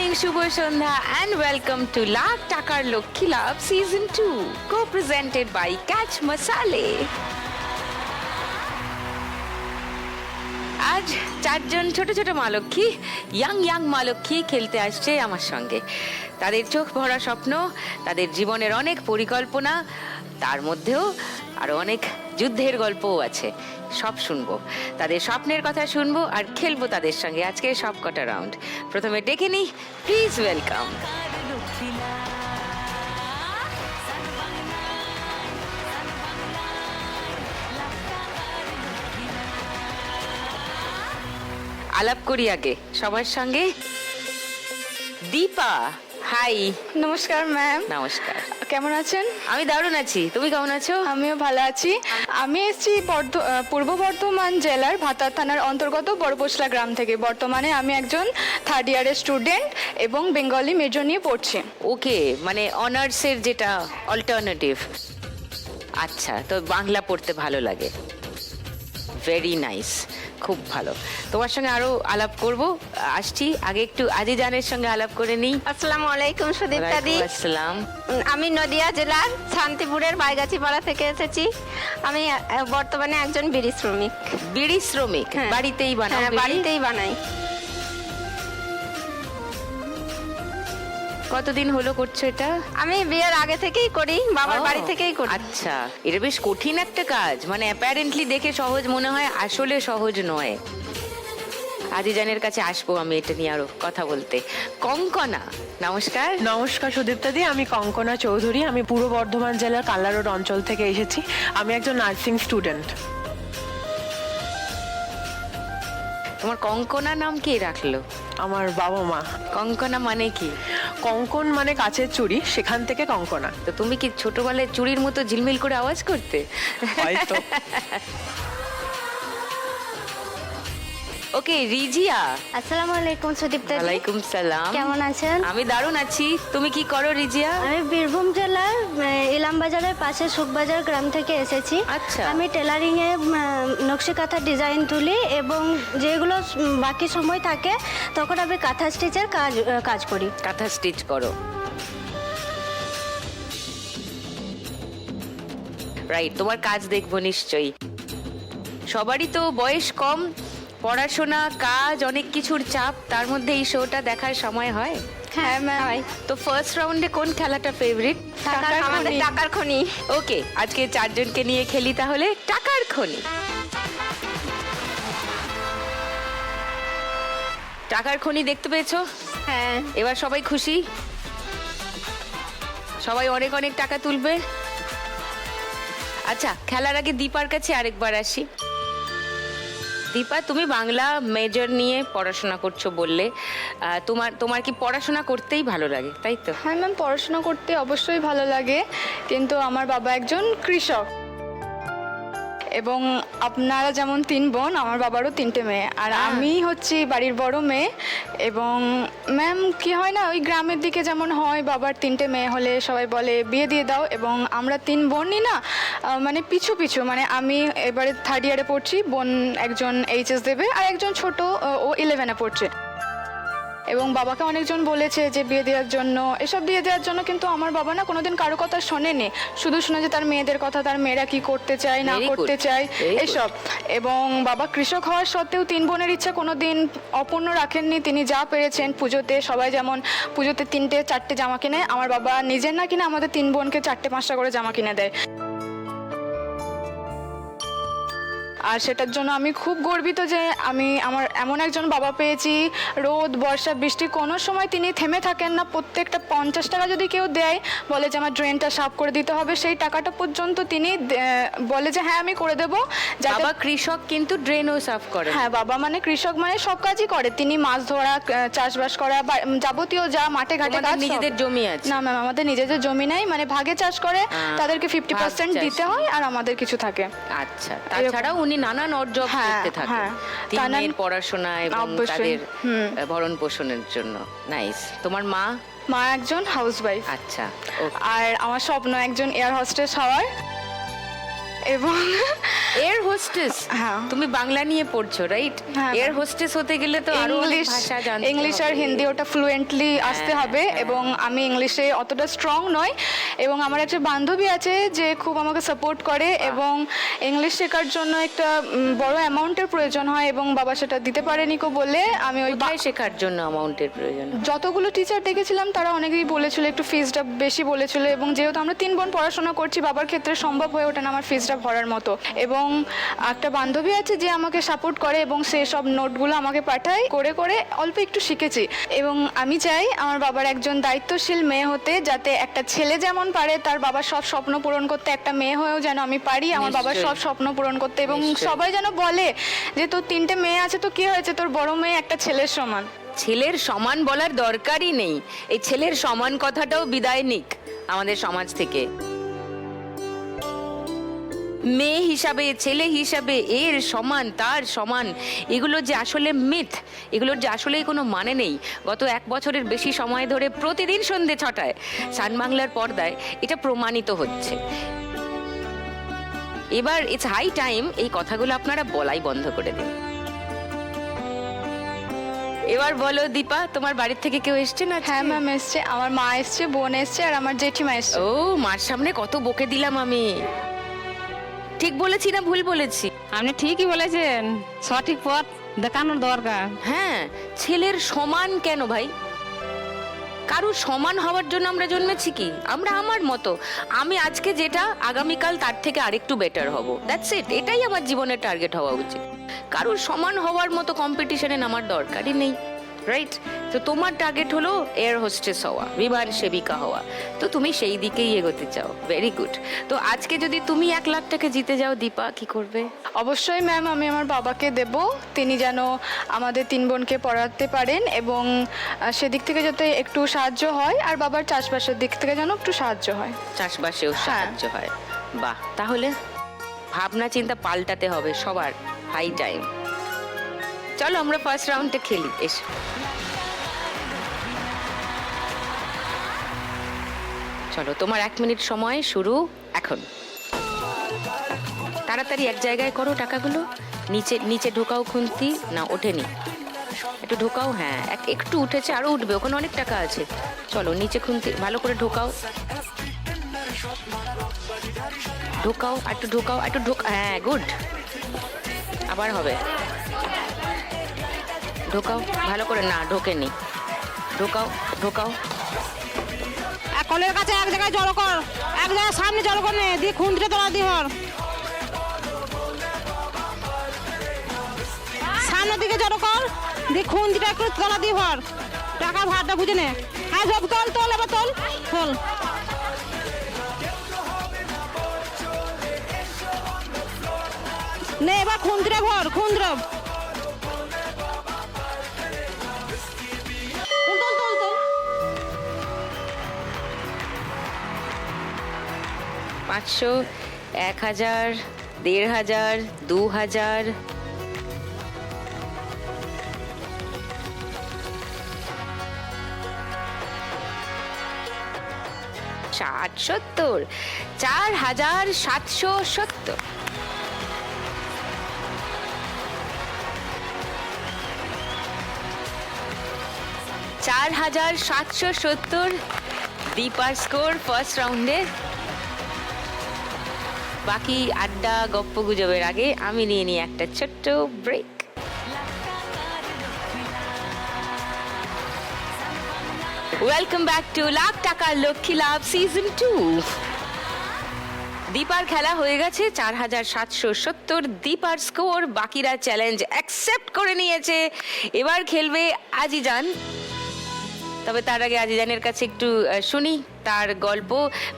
Morning, শুভ সন্ধ্যা and welcome to lakh টাকার লক্ষ্মী লাভ season 2 co-presented by Catch Masale। আজ চারজন ছোট ছোট মা লক্ষ্মী, ইয়াং মা লক্ষ্মী খেলতে আসছে আমার সঙ্গে। তাদের চোখ ভরা স্বপ্ন, তাদের জীবনের অনেক পরিকল্পনা, তার মধ্যেও আরো অনেক যুদ্ধের গল্পও আছে। সব শুনবো, তাদের স্বপ্নের কথা শুনবো আর খেলবো তাদের সঙ্গে আজকে সব কটা রাউন্ড। প্রথমে ডেকে নিই, প্লিজ ওয়েলকাম আলাপ করি আগে সবার সঙ্গে। দীপা, হাই। নমস্কার ম্যাম। নমস্কার, কেমন আছেন? আমি দারুণ আছি, তুমি কেমন আছো? আমিও ভালো আছি। আমি এসেছি পূর্ব বর্ধমান জেলার ভাতার থানার অন্তর্গত বড়পোশলা গ্রাম থেকে। বর্তমানে আমি একজন থার্ড ইয়ারের স্টুডেন্ট এবং বেঙ্গলি মেজর নিয়ে পড়ছি। ওকে, মানে অনার্সের যেটা অল্টারনেটিভ। আচ্ছা, তো বাংলা পড়তে ভালো লাগে, ভেরি নাইস, খুব ভালো। তোমার সঙ্গে আরো আলাপ করব, আসছি। আগে একটু আজিজানের সঙ্গে আলাপ করে নিই। আসসালামু আলাইকুম সুদীপ্তা দি। আসসালাম। আমি নদিয়া জেলার শান্তিপুরের বাইগাছিপাড়া থেকে এসেছি। আমি বর্তমানে একজন বিড়ি শ্রমিক। বিড়ি শ্রমিক? হ্যাঁ। বাড়িতেই বানাও? হ্যাঁ, বিড়ি? বাড়িতেই বানাই। কতদিন হলো করছো এটা? আমি বিয়ের আগে থেকেই করি, বাবার ও, বাড়ি থেকেই করি। আচ্ছা, এটা বেশ কঠিন একটা কাজ, মানে অ্যাপারেন্টলি দেখে সহজ মনে হয়, আসলে সহজ নয়। আজিজানের কাছে আসবো আমি এটা নিয়ে আরো কথা বলতে। কঙ্কনা, নমস্কার। নমস্কার সুদীপ্তা দি, আমি কঙ্কনা চৌধুরী। আমি পূর্ব বর্ধমান জেলার কাল্লা রোড অঞ্চল থেকে এসেছি। আমি একজন নার্সিং স্টুডেন্ট। তোমার কঙ্কনা নাম কে রাখলো? আমার বাবা মা। কঙ্কনা মানে কি? কঙ্কন মানে কাচের চুড়ি, সেখান থেকে কঙ্কনা। তো তুমি কি ছোটবেলায় চুড়ির মতো ঝিলমিল করে আওয়াজ করতে? হয়তো। ওকে, রিজিয়া। আসসালামু আলাইকুম সুদীপ্তা দি। ওয়ালাইকুম সালাম। কেমন আছেন? আমি দারুণ আছি। তুমি কি করো রিজিয়া? আমি বীরভূম জেলার ইলামবাজারের পাশে সুখবাজার গ্রাম থেকে এসেছি। আচ্ছা। আমি টেলারিং এ নকশি কাঁথা ডিজাইন তুলি এবং যেগুলো বাকি সময় থাকে তখন আমি কাঁথা স্টিচের কাজ করি। কাঁথা স্টিচ করো, রাইট। তোমার কাজ দেখবো নিশ্চয়ই। সবারই তো বয়স কম, পড়াশোনা, কাজ, অনেক কিছুর চাপ, তার মধ্যে এই শোটা দেখার সময় হয়? হ্যাঁ ম্যাম। তো ফার্স্ট রাউন্ডে কোন খেলাটা ফেভারিট? আমাদের টাকার খনি। ওকে, আজকে চারজনকে নিয়ে খেলি তাহলে টাকার খনি। টাকার খনি দেখতে পেয়েছো? হ্যাঁ। এবার সবাই খুশি? সবাই অনেক অনেক টাকা তুলবে? আচ্ছা, খেলার আগে দীপার কাছে আরেকবার আসি। দীপা, তুমি বাংলা মেজর নিয়ে পড়াশোনা করছো বললে, তোমার কি পড়াশোনা করতেই ভালো লাগে, তাই তো? হ্যাঁ ম্যাম, পড়াশোনা করতে অবশ্যই ভালো লাগে, কিন্তু আমার বাবা একজন কৃষক এবং আপনারা যেমন 3 বোন, আমার বাবারও 3টে মেয়ে, আর আমি হচ্ছি বাড়ির বড় মেয়ে। এবং ম্যাম কি হয় না, ওই গ্রামের দিকে যেমন হয়, বাবার 3টে মেয়ে হলে সবাই বলে বিয়ে দিয়ে দাও, এবং আমরা 3 বোনই না, মানে পিছু মানে আমি এবারে থার্ড ইয়ারে পড়ছি, বোন একজন এইচএস দেবে, আর একজন ছোট, ও 11-এ পড়ছে। এবং বাবাকে অনেকজন বলেছে যে বিয়ে দেওয়ার জন্য, এসব বিয়ে দেওয়ার জন্য, কিন্তু আমার বাবা না কোনোদিন কারো কথা শোনেনি, শুধু শুনে যে তার মেয়েদের কথা, তার মেয়েরা কি করতে চায় না করতে চায় এসব। এবং বাবা কৃষক হওয়ার সত্ত্বেও 3 বোনের ইচ্ছা কোনোদিন অপূর্ণ রাখেননি। তিনি যা পেরেছেন পুজোতে, সবাই যেমন পুজোতে 3টে-4টে জামা কিনে, আমার বাবা নিজের না কিনে আমাদের 3 বোনকে 4টে-5টা করে জামা কিনে দেয়। আর সেটার জন্য আমি খুব গর্বিত যে আমি আমার এমন একজন বাবা পেয়েছি। রোদ, বর্ষা, বৃষ্টি কোনো সময় তিনি থেমে থাকেন না। প্রত্যেকটা 50 টাকা যদি কেউ দেয়, বলে যে আমার ড্রেনটা সাফ করে দিতে হবে, সেই টাকাটা পর্যন্ত তিনি বলে যে হ্যাঁ আমি করে দেবো। বাবা কৃষক কিন্তু ড্রেনও সাফ করে? হ্যাঁ, বাবা মানে কৃষক, মানে সব কাজই করে তিনি। মাছ ধরা, চাষবাস করা, যাবতীয় যা মাঠে ঘাটে কাজ। নিজেদের জমি আছে? না ম্যাম, আমাদের নিজেদের জমি নাই, মানে ভাগে চাষ করে, তাদেরকে 50% দিতে হয় আর আমাদের কিছু থাকে। আচ্ছা, তাছাড়াও উনি নানান অড জব করতে থাকেন তিনের পড়াশোনা এবং তাদের ভরণ পোষণের জন্য। নাইস। তোমার মা? মা একজন হাউসওয়াইফ। আচ্ছা। আর আমার স্বপ্ন একজন এয়ার হোস্টেস হওয়ার। এবং এয়ার হোস্টেস, হ্যাঁ। তুমি বাংলা নিয়ে পড়ছো রাইট? হ্যাঁ। এয়ার হোস্টেস হতে গেলে তো আরো অনেক ভাষা জানতে ইংলিশ আর হবে। হিন্দি ওটা ফ্লুয়েন্টলি আসতে হবে, এবং আমি ইংলিশে অতটা স্ট্রং নই। এবং আমার একটা বান্ধবী আছে যে খুব আমাকে সাপোর্ট করে, এবং ইংলিশ শেখার জন্য একটা বড় অ্যামাউন্টের প্রয়োজন হয়, এবং বাবা সেটা দিতে পারেনি কো বলে আমি ওই কোথায় শেখার জন্য অ্যামাউন্টের প্রয়োজন? যতগুলো টিচার দেখেছিলাম তারা অনেকেই বলেছিল একটু ফিসটা বেশি বলেছিল, এবং যেহেতু আমরা 3 বোন পড়াশোনা করছি বাবার ক্ষেত্রে সম্ভব হয়ে ওঠে না আমার ফিসটা ভরার মতো। এবং একটা বান্ধবী আছে যে আমাকে সাপোর্ট করে, এবং সে সব নোটগুলো আমাকে পাঠায়, করে করে অল্প একটু শিখেছি। এবং আমি চাই আমার বাবার একজন দায়িত্বশীল মেয়ে হতে, যাতে একটা ছেলে যেমন পারে তার বাবার সব স্বপ্ন পূরণ করতে, একটা মেয়ে হয়েও যেন আমি পারি আমার বাবার নিশ্চয়ই। সব স্বপ্ন পূরণ করতে। এবং নিশ্চয়ই। সবাই যেন বলে যে তোর 3টে মেয়ে আছে তো কি হয়েছে, তোর বড় মেয়ে একটা ছেলের সমান। ছেলের সমান বলার দরকারই নেই, এই ছেলের সমান কথাটাও বিদায় নিক আমাদের সমাজ থেকে। মেয়ে হিসাবে, ছেলে হিসাবে এর সমান তার সমান, এগুলো যে আসলে মিথ, এগুলোর যে আসলেই কোনো মানে নেই। গত 1 বছরের বেশি সময় ধরে প্রতিদিন সন্ধ্যে 6টায় সান বাংলার পর্দায় এটা প্রমাণিত হচ্ছে। এবার ইটস হাই টাইম এই কথাগুলো আপনারা বলাই বন্ধ করে দিন। এবার বলো দীপা, তোমার বাড়ির থেকে কেউ এসছে না? হ্যাঁ ম্যাম এসছে, আমার মা এসছে, বোন এসছে, আর আমার জেঠিমা এসছে। ও, মার সামনে কত বকে দিলাম আমি। ঠিক বলেছি না ভুল বলেছি? আপনি ঠিকই বলেছেন, সঠিক পথ দেখানোর দরকার। হ্যাঁ, ছেলের সমান কেন ভাই? কারুর সমান হওয়ার জন্য আমরা জন্মেছি কি? আমরা আমার মতো, আমি আজকে যেটা আগামীকাল তার থেকে আরেকটু বেটার হব, দ্যাটস ইট। এটাই আমার জীবনের টার্গেট হওয়া উচিত। কারুর সমান হওয়ার মতো কম্পিটিশনে নামার দরকারই নেই, রাইট? তো তোমার টার্গেট হলো এয়ার হোস্টেস হওয়া, বিমান সেবিকা হওয়া, তো তুমি সেই দিকেই এগোতে চাও, ভেরি গুড। তো আজকে যদি তুমি 1 লাখ টাকা জিতে যাও দীপা, কি করবে? অবশ্যই ম্যাম, আমি আমার বাবাকে দেব, তিনি যেন আমাদের 3 বোনকে পড়াতে পারেন, এবং সেদিক থেকে যাতে একটু সাহায্য হয়, আর বাবার চাষবাসের দিক থেকে যেন একটু সাহায্য হয়। চাষবাসেও সাহায্য হয়। বাহ, তাহলে ভাবনা চিন্তা পাল্টাতে হবে সবার, হাই টাইম। চলো আমরা ফার্স্ট রাউন্ডটা খেলি, এসো। চলো, তোমার 1 মিনিট সময় শুরু এখন। তাড়াতাড়ি এক জায়গায় করো টাকাগুলো। নিচে নিচে ঢোকাও খুন্তি, না ওঠেনি, একটু ঢোকাও। হ্যাঁ, একটু উঠেছে, আরো উঠবে, ওখানে অনেক টাকা আছে। চলো নিচে খুন্তি ভালো করে ঢোকাও, ঢোকাও, একটু ঢোকাও, একটু হ্যাঁ, গুড। আবার হবে, ঢোকাও ভালো করে। না, ঢোকেনি, ঢোকাও ঢোকাও। কলের কাছে এক জায়গায় জড়ো কর, এক জায়গায় সামনে জড়ো করে নে, দিয়ে খুন্তিটা তোলা দিয়ে হর সামনের দিকে জড়ো কর, দিয়ে খুন্তিটা একটু তোলা দিয়ে হর, টাকা ভাতটা বুঝে নে। হ্যাঁ, সব তোল তোল, এবার তোল তোল। নে এবার খুন্তিটা ভর, খুন্তিটা তোল তোল তোল। 500, 1000, 1500, 2000। ষাট, 70, 4770। $4770 দীপার স্কোর ফার্স্ট রাউন্ডে। বাকি আড্ডা গপ্প গুজবের আগে আমি নিয়ে নিই একটা ছোট্ট break. Welcome back to lakh টাকার লক্ষ্মী লাভ সিজন 2। দীপার খেলা হয়ে গেছে, 4770 দীপার স্কোর। বাকিরা চ্যালেঞ্জ অ্যাকসেপ্ট করে নিয়েছে, এবার খেলবে আজিজান। তবে তার আগে আজিজানের কাছে একটু শুনি তার গল্প।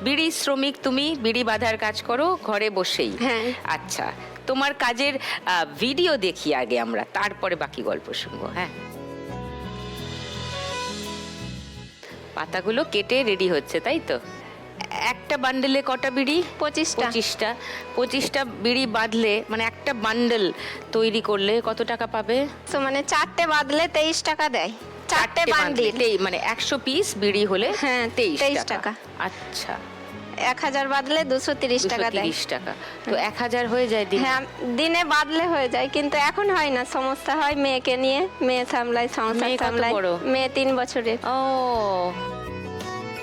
বিড়ি শ্রমিক, তুমি বিড়ি বাঁধার কাজ করো ঘরে বসেই? হ্যাঁ। আচ্ছা, তোমার কাজের ভিডিও দেখি আগে আমরা, তারপরে বাকি গল্প শুনবো। হ্যাঁ, পাতাগুলো কেটে রেডি হচ্ছে, তাই তো? একটা বান্ডেলে কটা বিড়ি? 25টা। 25টা বিড়ি বাঁধলে, মানে একটা বান্ডেল তৈরি করলে কত টাকা পাবে? তো মানে 4টে বাঁধলে 23 টাকা দেয়, 4টে বান্ডিল। মানে 100 পিস বিড়ি হলে হ্যাঁ, 23 23 টাকা। টাকা। আচ্ছা, 1000 বাদলে 230 টাকা দেয়। 230 টাকা, তো 1000 হয়ে যায় দিন? হ্যাঁ, দিনে বাদলে হয়ে যায়, কিন্তু এখন হয় না, সমস্যা হয় মেয়েকে নিয়ে, মেয়ে সামলাই, সংসার মেয়ে কত সামলাই। বড়? মেয়ে 3 বছরের। ও,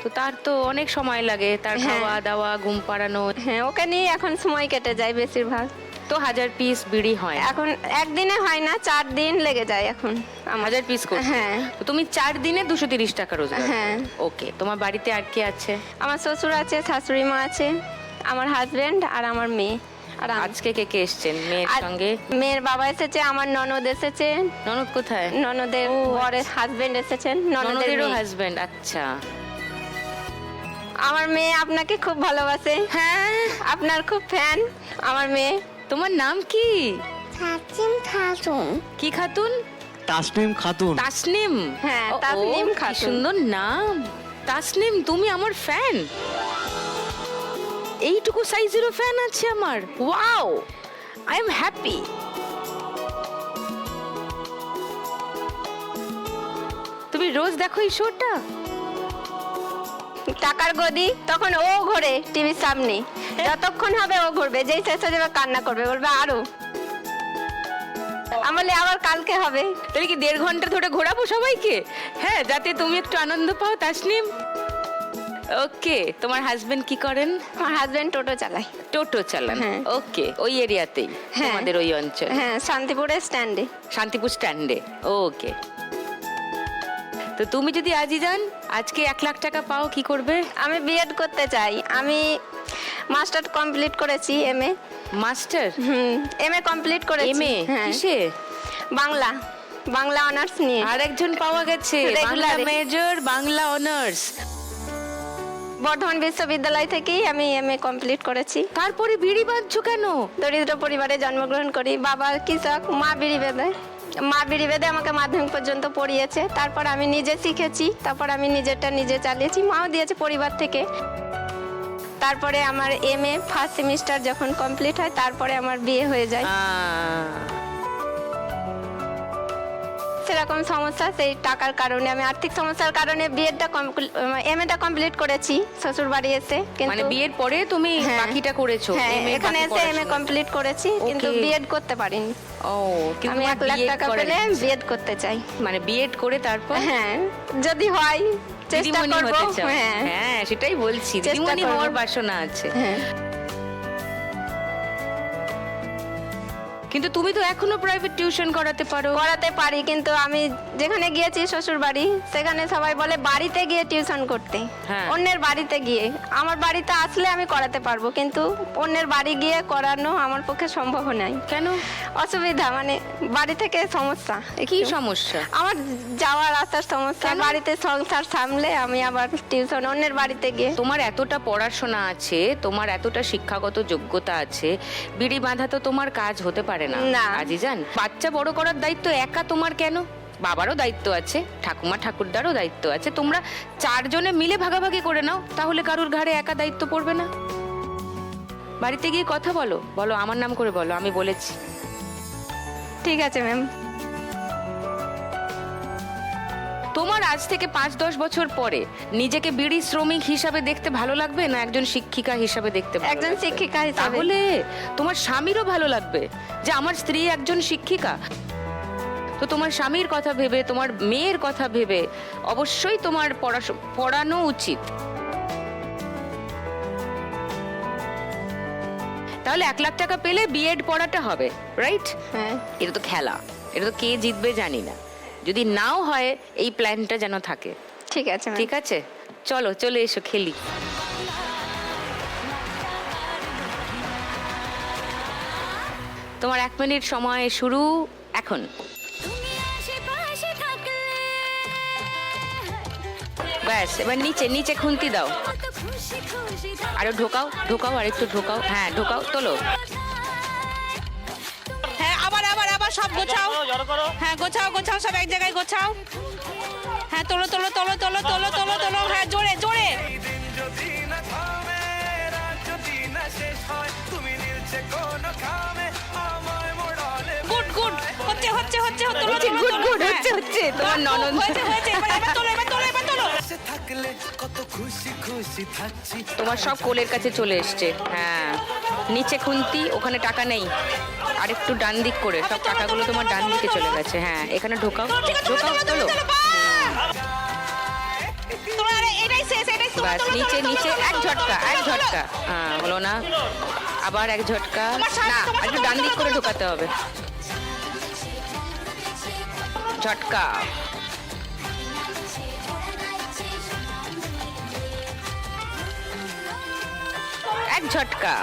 তো তার তো অনেক সময় লাগে, তার হ্যাঁ। খাওয়া দাওয়া, ঘুম পাড়ানো। হ্যাঁ, ওকে নিয়ে এখন সময় কেটে যায় বেশিরভাগ। তো 1000 পিস বিড়ি হয়? এখন একদিনে হয় না, 4 দিন লেগে যায় এখন আমার। 1000 পিস করতে? হ্যাঁ। তো তুমি 4 দিনে 230 টাকা রোজগার? হ্যাঁ। ওকে, তোমার বাড়িতে আর কে আছে? আমার শ্বশুর আছে, শাশুড়ি মা আছে, আমার হাজবেন্ড আর আমার মেয়ে। আর আমি। আজকে কে কে এসছেন মেয়ের আর সঙ্গে? মেয়ের বাবা এসেছে, আমার ননদ এসেছে, ননদ কোথায়? ননদের বরের হাজবেন্ড এসেছেন, ননদের ননদেরও মেয়ে। হাজবেন্ড? আচ্ছা। আমার মেয়ে আপনাকে খুব ভালোবাসে, হ্যাঁ, আপনার খুব ফ্যান আমার মেয়ে। তোমার নাম কি? সাচিম খাতুন। কি খাতুন? তাসনিম খাতুন। তাসনিম? হ্যাঁ, ও, তাসনিম কি খাতুন। সুন্দর নাম। তাসনিম, তুমি আমার ফ্যান? এইটুকু সাইজেরও ফ্যান আছে আমার? Wow, I am happy. তুমি রোজ দেখো এই শোটা? টাকার গদি, তখন ও ঘোরে টিভির সামনে, যতক্ষণ হবে ও ঘুরবে, যেই শেষ হয়ে যাবে কান্না করবে, বলবে আরো। আমি বলি আবার কালকে হবে। তাহলে কি 1.5 ঘন্টা ধরে ঘোরাবো সবাইকে? হ্যাঁ, যাতে তুমি একটু আনন্দ পাও তাসনিম। ওকে, তোমার হাজবেন্ড কি করেন? আমার হাজবেন্ড টোটো চালায়। টোটো চালান? হ্যাঁ। ওকে, ওই এরিয়াতেই হ্যাঁ। তোমাদের ওই অঞ্চল? হ্যাঁ, শান্তিপুরের স্ট্যান্ডে। শান্তিপুর স্ট্যান্ডে? ওকে। তো তুমি যদি আজই যান, আজকে 1 লাখ টাকা পাও, কি করবে? আমি বিএড করতে চাই। আমি মাস্টার কমপ্লিট করেছি, এমএ। মাস্টার? এমএ কমপ্লিট করেছি। এমএ হ্যাঁ, কিসে? বাংলা, বাংলা অনার্স নিয়ে। আর একজন পাওয়া গেছে, Bangla Regular. Major, Bangla honours. Bardhaman বিশ্ববিদ্যালয় থেকেই আমি এমএ কমপ্লিট করেছি। তারপরে বিড়ি বাঁধছো কেন? দরিদ্র পরিবারে জন্মগ্রহণ করি, বাবা কৃষক, মা বিড়ি বেঁধে। মা বিড়ি বেঁধে আমাকে মাধ্যমিক পর্যন্ত পড়িয়েছে, তারপর আমি নিজে শিখেছি, তারপর আমি নিজেরটা নিজে চালিয়েছি, মাও দিয়েছে পরিবার থেকে। তারপরে আমার এমএ ফার্স্ট সেমিস্টার যখন কমপ্লিট হয়, তারপরে আমার বিয়ে হয়ে যায়। সেরকম সমস্যা, সেই টাকার কারণে, আমি আর্থিক সমস্যার কারণে এমএটা কমপ্লিট করেছি শ্বশুর বাড়ি এসে, মানে কিন্তু বিয়ের পরে তুমি হ্যাঁ। বাকিটা করেছো? হ্যাঁ, MA এখানে বাকি এসে এমএ পড়াশোনা। কমপ্লিট করেছি, কিন্তু Okay. বিএড করতে পারিনি। ও, কিন্তু আমি তোমার 1 লাখ B.Ed টাকা করার পেলে ইচ্ছে। বিএড করতে চাই। মানে বিএড করে তারপর হ্যাঁ, যদি হয় চেষ্টা দিদিমণি করব। হতে চাও? হ্যাঁ, হ্যাঁ, সেটাই বলছি, চেষ্টা দিদিমণি করব। হওয়ার বাসনা আছে। হ্যাঁ। কিন্তু তুমি তো এখনো প্রাইভেট টিউশন করাতে পারো। করাতে পারি, কিন্তু আমি যেখানে গিয়েছি শ্বশুর বাড়ি, সেখানে সবাই বলে বাড়িতে গিয়ে টিউশন করতে। হ্যাঁ। অন্যের বাড়িতে গিয়ে, আমার বাড়িতে আসলে আমি করাতে পারবো, কিন্তু অন্যের বাড়ি গিয়ে করানো আমার পক্ষে সম্ভব নয়। কেন? অসুবিধা, মানে বাড়ি থেকে সমস্যা। কি একটু। সমস্যা? আমার যাওয়ার আসার সমস্যা, কেন? বাড়িতে সংসার সামলে আমি আবার টিউশন অন্যের বাড়িতে গিয়ে। তোমার এতটা পড়াশোনা আছে, তোমার এতটা শিক্ষাগত যোগ্যতা আছে, বিড়ি বাঁধা তো তোমার কাজ হতে পারে না। না। আজিজান, বাচ্চা বড় করার দায়িত্ব একা তোমার কেন? বাবারও দায়িত্ব আছে, ঠাকুমা ঠাকুরদারও দায়িত্ব আছে। তোমরা 4 জনে মিলে ভাগাভাগি করে নাও, তাহলে কারুর ঘাড়ে একা দায়িত্ব পড়বে না। বাড়িতে গিয়ে কথা বলো, বলো আমার নাম করে বলো, আমি বলেছি। ঠিক আছে ম্যাম। তোমার আজ থেকে 5-10 বছর পরে নিজেকে বিড়ি শ্রমিক হিসাবে দেখতে ভালো লাগবে, না একজন শিক্ষিকা হিসাবে দেখতে ভালো একজন লাগবে? শিক্ষিকা হিসাবে। তাহলে তোমার স্বামীরও ভালো লাগবে যে আমার স্ত্রী একজন শিক্ষিকা। তো তোমার স্বামীর কথা ভেবে, তোমার মেয়ের কথা ভেবে অবশ্যই তোমার পড়ানো উচিত। তাহলে 1 লাখ টাকা পেলে বিএড পড়াটা হবে, রাইট? হ্যাঁ, এটা তো খেলা, এটা তো কে জিতবে জানি না। যদি নাও হয়, এই প্ল্যানটা যেন থাকে। ঠিক আছে ম্যাম। ঠিক আছে, চলো চলে এসো খেলি। তোমার 1 মিনিট সময় শুরু এখন। ব্যাস, এবার নিচে নিচে খুন্তি দাও, আরো ঢোকাও ঢোকাও, আর একটু ঢোকাও। হ্যাঁ, ঢোকাও, তোলো। হ্যাঁ, আবার আবার আবার সব গোছাও। হ্যাঁ, গোছাও গোছাও, সব এক জায়গায় গোছাও। হ্যাঁ, তোলো তোলো তোলো তোলো তোলো তোলো তোলো। হ্যাঁ, জোরে জোরে। গুড গুড, হচ্ছে হচ্ছে হচ্ছে, তোলো তোলো গুড তোলো। গুড, হ্যাঁ। হচ্ছে হচ্ছে, তোমার ননদ। হয়েছে হয়েছে, এবার এবার তোলো এবার তোলো এবার তোলো। পাশে থাকলে কত খুশি খুশি থাকছি। তোমার সব কোলের কাছে চলে এসছে। হ্যাঁ, নিচে খুন্তি, ওখানে টাকা নেই। আর একটু ডান দিক করে সব টাকাগুলো তোমার ডান দিকে চলে গেছে। হ্যাঁ, এখানে ঢোকাও ঢোকাও, তোলো। তোমরা আরে এটাই শেষ, এটাই তোলো, বাস, তোলো, নিচে তোলো, নিচে তোলো, এক তোলো, ঝটকা, তোলো, এক তোলো, ঝটকা। হ্যাঁ, হলো না, আবার এক ঝটকা। তোমার সামনে, না, তোমার একটু সামনে, ডান দিক তোলো, করে তোলো, ঢোকাতে হবে। ঝটকা। এক ঝটকা।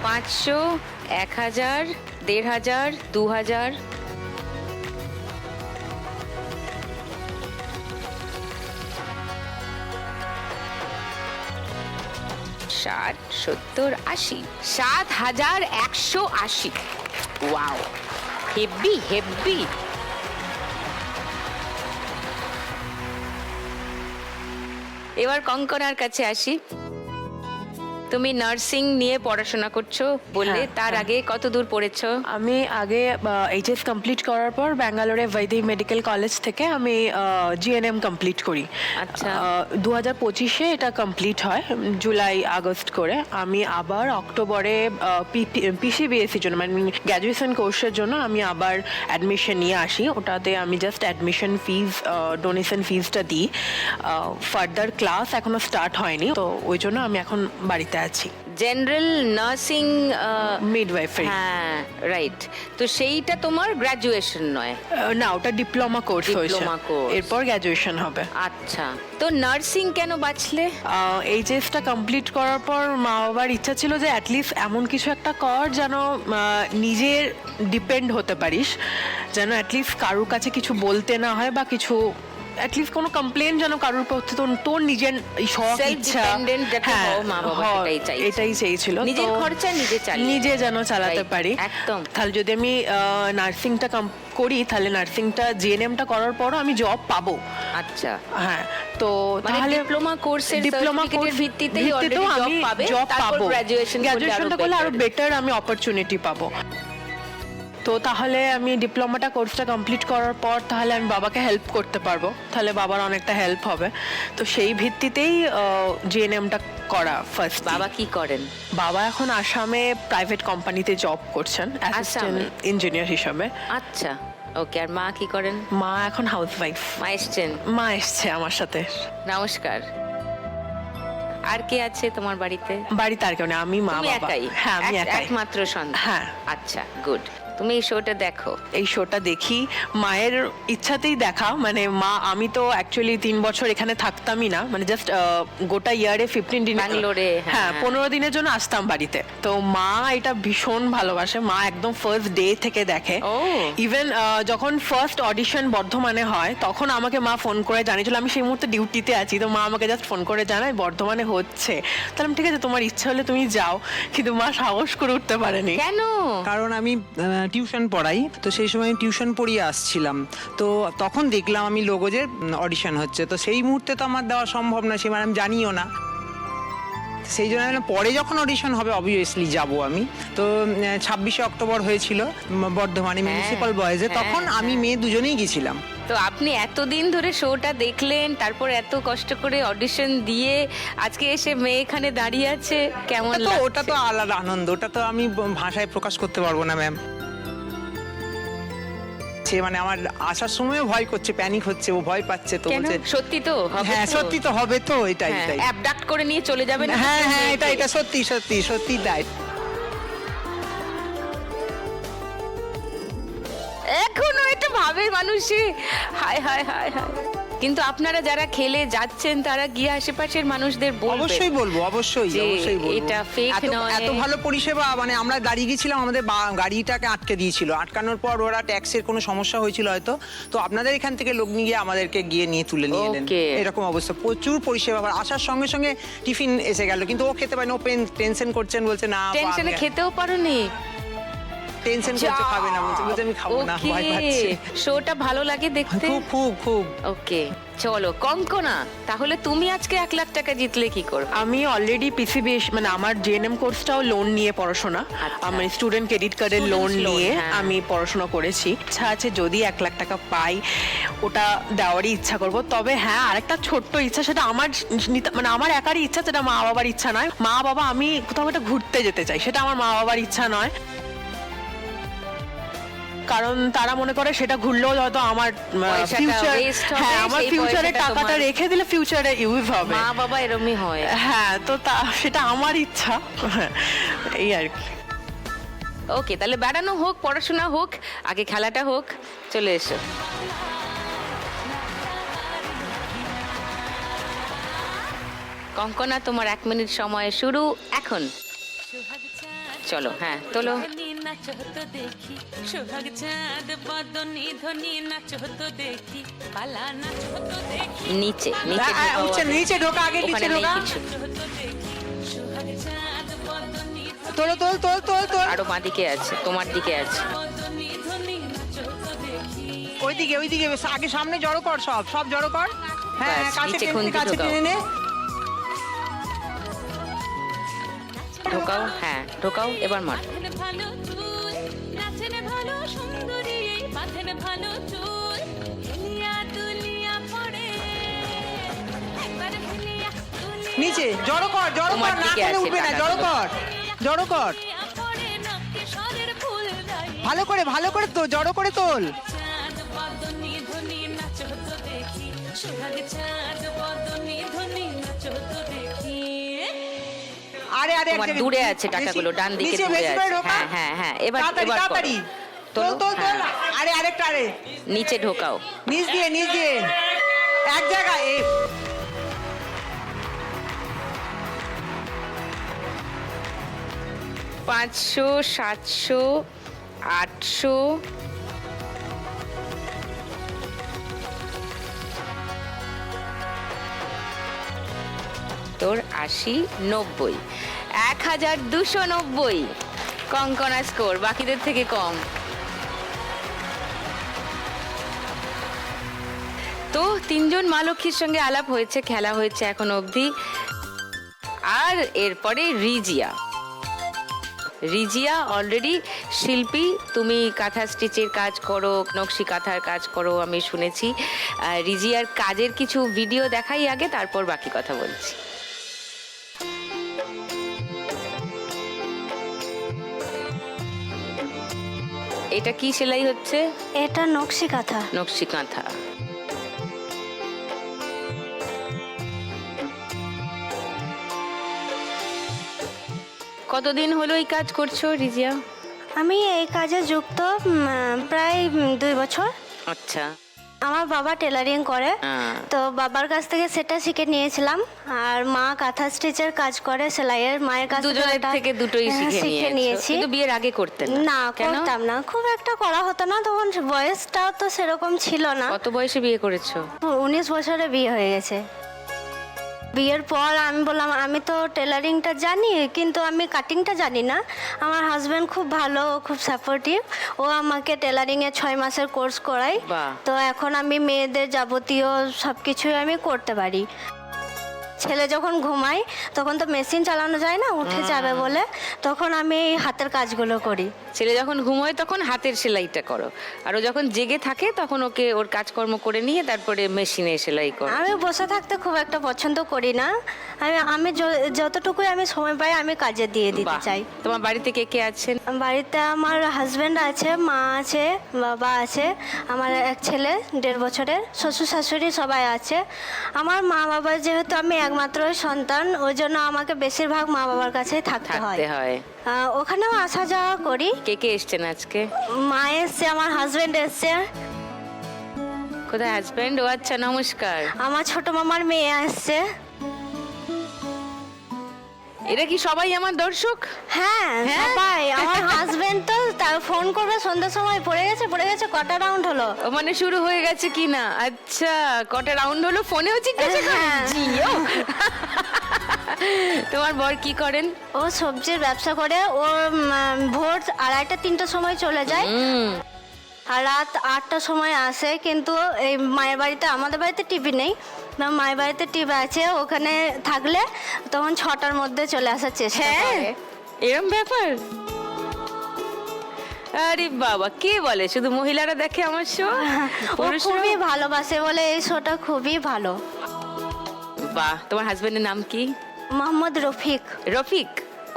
পাঁচশো, 1000, 1500, 2000। ষাট, 70, 80, 7180। Wow, heavy heavy. এবার কঙ্কনার কাছে আসি। তুমি নার্সিং নিয়ে পড়াশোনা করছো বললে, হ্যাঁ, তার আগে কত দূর পড়েছো? আমি আগে এইচএস কমপ্লিট করার পর ব্যাঙ্গালোরে বৈদেহী মেডিকেল কলেজ থেকে আমি জিএনএম কমপ্লিট করি। আচ্ছা। 2025-এ এটা কমপ্লিট হয়, জুলাই আগস্ট করে। আমি আবার অক্টোবরে পিসিবিএসসির জন্য মানে গ্র্যাজুয়েশন কোর্সের জন্য আমি আবার অ্যাডমিশন নিয়ে আসি। ওটাতে আমি জাস্ট অ্যাডমিশন ফিজ, ডোনেশন ফিজটা দিই। ফার্দার ক্লাস এখনো স্টার্ট হয়নি, তো ওই জন্য আমি এখন বাড়িতে আছি। General nursing, midwifery. হ্যাঁ রাইট। তো সেইটা তোমার গ্র্যাজুয়েশন নয়? না, ওটা ডিপ্লোমা কোর্স হয়েছে, Diploma course। এরপর গ্র্যাজুয়েশন হবে। আচ্ছা, তো নার্সিং কেন বাছলে? এইচএসটা কমপ্লিট করার পর মা বাবার ইচ্ছা ছিল যে অ্যাটলিস্ট এমন কিছু একটা কর যেন নিজের ডিপেন্ড হতে পারিস, যেন অ্যাটলিস্ট কারোর কাছে কিছু বলতে না হয়, বা কিছু অ্যাটলিস্ট কোনো কমপ্লেন যেন কারোর প্রতি তোর নিজের শখ ইচ্ছা, Self-dependent যাতে হও, মা বাবা সেটাই চাইছে। এটাই চেয়েছিল। নিজের তো খরচা নিজে চালিয়ে নিজে যেন চালাতে Right, পারি। একদম। তাহলে যদি আমি নার্সিংটা করি, তাহলে নার্সিংটা জিএনএমটা করার পরও আমি জব পাবো। আচ্ছা, হ্যাঁ, তো মানে তাহলে ডিপ্লোমা কোর্সের ডিপ্লোমা সার্টিফিকেটের ভিত্তিতেই অলরেডি জব আমি পাবে, জব তারপর পাবো। গ্র্যাজুয়েশনটা করলে আরো বেটার আমি অপরচুনিটি পাবো। তো তাহলে আমি ডিপ্লোমাটা কোর্সটা কমপ্লিট করার পর তাহলে আমি বাবাকে হেল্প করতে পারবো, তাহলে বাবার অনেকটা হেল্প হবে। তো সেই ভিত্তিতেই জিএনএমটা করা ফার্স্ট। বাবা কি করেন? বাবা এখন আসামে প্রাইভেট কোম্পানিতে জব করছেন অ্যাসিস্ট্যান্ট ইঞ্জিনিয়ার হিসাবে। আচ্ছা, ওকে। আর মা কি করেন? মা এখন হাউসওয়াইফ। মা এসছেন? মা এসছে আমার সাথে। নমস্কার। আর কে আছে তোমার বাড়িতে? বাড়িতে আর কেউ নেই, আমি মা তুমি বাবা। একাই? হ্যাঁ, আমি একাই। একমাত্র সন্তান? হ্যাঁ। আচ্ছা, গুড। তুমি এই শোটা দেখো? এই শোটা দেখি মায়ের ইচ্ছাতেই দেখা। মানে মা, আমি তো অ্যাকচুয়ালি 3 বছর এখানে থাকতামই না, মানে জাস্ট গোটা ইয়ারে 15 দিন ব্যাঙ্গালোরে, হ্যাঁ, হ্যাঁ। 15 দিনের জন্য আসতাম বাড়িতে। তো মা এটা ভীষণ ভালোবাসে, মা একদম ফার্স্ট ডে থেকে দেখে। ও। ইভেন যখন ফার্স্ট অডিশন বর্ধমানে হয়, তখন আমাকে মা ফোন করে জানিয়েছিল, আমি সেই মুহূর্তে ডিউটিতে আছি, তো মা আমাকে জাস্ট ফোন করে জানায় বর্ধমানে হচ্ছে। তাহলে ঠিক আছে, তোমার ইচ্ছা হলে তুমি যাও। কিন্তু মা সাহস করে উঠতে পারেনি। কেন? কারণ আমি টিউশন পড়াই, তো সেই সময় আমি টিউশন পড়িয়ে আসছিলাম। তো তখন দেখলাম আমি লোগোজের অডিশন হচ্ছে, তো সেই মুহূর্তে তো আমার দেওয়া সম্ভব না, সে মানে আমি জানিও না। সেই জন্য আমি পরে যখন অডিশন হবে অবভিয়াসলি যাব আমি। তো 26শে অক্টোবর হয়েছিল বর্ধমানে মিউনিসিপ্যাল বয়েজে, তখন আমি মেয়ে দুজনেই গেছিলাম। তো আপনি এতদিন ধরে শোটা দেখলেন, তারপর এত কষ্ট করে অডিশন দিয়ে আজকে এসে মেয়ে এখানে দাঁড়িয়ে আছে, কেমন তো লাগছে? ওটা তো আলাদা আনন্দ, ওটা তো আমি ভাষায় প্রকাশ করতে পারবো না ম্যাম। সে মানে আমার আসার সময়ও ভয় করছে, প্যানিক হচ্ছে, ও ভয় পাচ্ছে। তো কেন? বলছে সত্যি তো হবে? হ্যাঁ, তো? সত্যি তো হবে, তো এটাই হ্যাঁ, এটাই। অ্যাবডাক্ট করে নিয়ে চলে যাবেন? হ্যাঁ হ্যাঁ, এটা সত্যি সত্যি সত্যি তাই। এখনো এটা ভাবে মানুষে, হায় হায় হায় হায়। কিন্তু আপনারা যারা খেলে যাচ্ছেন, তারা গিয়ে আশেপাশের মানুষদের বলবেন। অবশ্যই বলবো, অবশ্যই যে অবশ্যই বলবো। এটা fake নয়। এত ভালো পরিষেবা, মানে আমরা দাঁড়িয়ে গেছিলাম, আমাদের গাড়িটাকে আটকে দিয়েছিল। আটকানোর পর ওরা ট্যাক্সের কোনো সমস্যা হয়েছিল হয়তো, তো আপনাদের এখান থেকে লোক নিয়ে গিয়ে আমাদেরকে গিয়ে নিয়ে তুলে নিয়ে এলেন। Okay. এরকম অবস্থা, প্রচুর পরিষেবা। আবার আসার সঙ্গে সঙ্গে টিফিন এসে গেল, কিন্তু ও খেতে পারেনি, ও টেনশন করছেন, বলছে না টেনশনে খেতেও পারোনি? টেনশন করছে খাবে না বলছে, বলছে আমি খাবো না, ভয় পাচ্ছি। শোটা ভালো লাগে দেখতে? খুব খুব খুব। ওকে, চলো কঙ্কনা, তাহলে তুমি আজকে 1 লাখ টাকা জিতলে কি করবে? আমি অলরেডি পিসিবিএস মানে আমার জেএনএম কোর্সটাও লোন নিয়ে পড়াশোনা, আচ্ছা। আমি স্টুডেন্ট ক্রেডিট কার্ডের লোন Student loan, নিয়ে হ্যাঁ। আমি পড়াশোনা করেছি। ইচ্ছা আছে যদি 1 লাখ টাকা পাই ওটা দেওয়ারই ইচ্ছা করব। তবে হ্যাঁ, আরেকটা ছোট্ট ইচ্ছা, সেটা আমার মানে আমার একারই ইচ্ছা, সেটা মা বাবার ইচ্ছা নয়। মা বাবা, আমি কোথাও একটা ঘুরতে যেতে চাই, সেটা আমার মা বাবার ইচ্ছা নয়, কারণ তারা মনে করে সেটা ঘুরলেও হয়তো আমার পয়সাটা ফিউচার, waste হবে, হ্যাঁ আমার সেই ফিউচারে পয়সাটা টাকাটা তোমার- রেখে দিলে ফিউচারে ইউজ হবে। মা বাবা এরমই হয়। হ্যাঁ, তো সেটা আমার ইচ্ছা, এই আর কি। ওকে, তাহলে বেড়ানো হোক, পড়াশোনা হোক, আগে খেলাটা হোক, চলে এসো। কঙ্কনা, তোমার 1 মিনিট সময় শুরু এখন। চলো, হ্যাঁ তোলো। নাচো তো দেখি, সোহাগ চাঁদ বদনি ধ্বনি নাচো তো দেখি, পালা নাচো তো দেখি, নিচে নিচে ঢোকাও উঠছে, আগে। নিচে ঢোকা আগে, ওখানে নিচে নেই ঢোকা। কিছু। সোহাগ চাঁদ বদনি তোলো তোল তোল তোল তোল। আরো বাঁদিকে আছে, তোমার দিকে আছে। বদনি ধ্বনি নাচো তো দেখি। ওইদিকে ওইদিকে, আগে সামনে জড়ো কর, সব সব জড়ো কর। হ্যাঁ ব্যাস, কাছে নিচে টেনে নে, খুন্তি কাছে ঢোকাও। টেনে নে। ঢোকাও, হ্যাঁ ঢোকাও, এবার মার। বাঁধেন ভালো চুল, নাচেন ভালো সুন্দরী, এই বাঁধেন ভালো চুল, হেলিয়া দুলিয়া পড়ে, একবার হেলিয়া দুলিয়া নিচে জড়ো কর, জড়ো তোমার কর, না দিকে করলে আছে উঠবে না, টাকাগুলো। জড়ো কর, জড়ো কর। পড়ে, নখে স্বরের ফুল গায়ে, ভালো করে তো জড়ো করে তোল। চাঁদ বদনি ধ্বনি নাচো তো দেখি, সোহাগ চাঁদ বদনি ধ্বনি নাচো তো দেখি। আরে আরে এক তোমার জায়গায়- দূরে আছে টাকাগুলো, ডান দিকে নিচে দূরে বেশি আছে। করে ঢোকা। হ্যাঁ হ্যাঁ হ্যাঁ, এবার তাড়াতাড়ি এবার করো। তাড়াতাড়ি তোল তোলো, তোল তোল। হ্যাঁ। আরে আরেকটা, আরে নিচে ঢোকাও। নিচ দিয়ে এক জায়গায়। 500, 700, 800, তোর 80, 90, 1290। কঙ্কনা স্কোর বাকিদের থেকে কম। তো 3 জন মা লক্ষ্মীর সঙ্গে আলাপ হয়েছে, খেলা হয়েছে এখন অবধি। আর এরপরে রিজিয়া অলরেডি শিল্পী, তুমি কাঁথা স্টিচের কাজ করো, নকশি কাঁথার কাজ করো, আমি শুনেছি। রিজিয়ার কাজের কিছু ভিডিও দেখাই আগে, তারপর বাকি কথা বলছি। এটা কি সেলাই হচ্ছে? এটা নকশি কাঁথা। নকশি কাঁথা। কতদিন হলো এই কাজ করছো রিজিয়া? আমি এই কাজে যুক্ত প্রায় 2 বছর। আচ্ছা। আমার বাবা টেলারিং করে, তো বাবার কাছ থেকে সেটা শিখে নিয়েছিলাম। আর মা কাঁথা স্টিচের কাজ করে, সেলাইয়ের, মায়ের কাছ থেকে দুজনের ওটা, থেকে দুটোই শিখে শিখে নিয়েছি। নিয়েছি। কিন্তু বিয়ের আগে করতেন না, কেন? করতাম না, খুব একটা করা হতো না, তখন বয়সটাও তো সেরকম ছিল না। কত বয়সে বিয়ে করেছো? 19 বছরে বিয়ে হয়ে গেছে। বিয়ের পর আমি বললাম আমি তো টেলারিংটা জানি, কিন্তু আমি কাটিংটা জানি না। আমার হাজব্যান্ড খুব ভালো, খুব সাপোর্টিভ, ও আমাকে টেলারিংয়ে 6 মাসের কোর্স করায়। বাহ। তো এখন আমি মেয়েদের যাবতীয় সব কিছুই আমি করতে পারি। ছেলে যখন ঘুমায় তখন তো মেশিন চালানো যায় না, উঠে যাবে বলে, তখন আমি এই হাতের কাজগুলো করি। ছেলে যখন ঘুমোয় তখন হাতের সেলাইটা করো, আর ও যখন জেগে থাকে তখন ওকে ওর কাজকর্ম করে নিয়ে তারপরে মেশিনে সেলাই করো। আমি বসে থাকতে খুব একটা পছন্দ করি না। আমি যতটুকুই আমি সময় পাই আমি কাজে দিয়ে দিতে বাহ। চাই। তোমার বাড়িতে কে কে আছেন? বাড়িতে আমার হাজব্যান্ড আছে, মা আছে, বাবা আছে, আমার এক ছেলে 1.5 বছরের, শ্বশুর শাশুড়ি সবাই আছে। আমার মা বাবা, যেহেতু আমি একমাত্র সন্তান, ওই জন্য আমাকে বেশিরভাগ মা বাবার কাছেই থাকতে হয়। থাকতে হয়। ওখানেও আসা যাওয়া করি। কে কে এসছেন আজকে? মা এসছে, আমার হাজব্যান্ড এসছে, কোথায় হাজবেন্ড? ও আচ্ছা, নমস্কার। আমার ছোট মামার মেয়ে আসছে। এরা কি সবাই আমার দর্শক? হ্যাঁ, হ্যাঁ? সবাই। আমার হাজবেন্ড তো তার ফোন করবে সন্ধ্যার সময়, পড়ে গেছে, কটা রাউন্ড হলো। ও মানে শুরু হয়ে গেছে কি না? আচ্ছা, কটা রাউন্ড হলো ফোনেও জিজ্ঞাসা করে? হ্যাঁ। জিও। তোমার বর কি করেন? ও সবজির ব্যবসা করে। ও ভোর 2:30-3টার সময় চলে যায়, আর রাত 8টার সময় আসে। কিন্তু এই মায়ের বাড়িতে, আমাদের বাড়িতে টিভি নেই, মায়ের বাড়িতে টিভি আছে, ওখানে থাকলে তখন 6টার মধ্যে চলে আসার চেষ্টা হ্যাঁ, করে। এরম ব্যাপার? আরে বাবা, কে বলে শুধু মহিলারা দেখে আমার শো? ও খুবই ভালোবাসে বলে এই শোটা খুবই ভালো। বাহ, তোমার হাজবেন্ডের নাম কি? মোহাম্মদ রফিক। রফিক,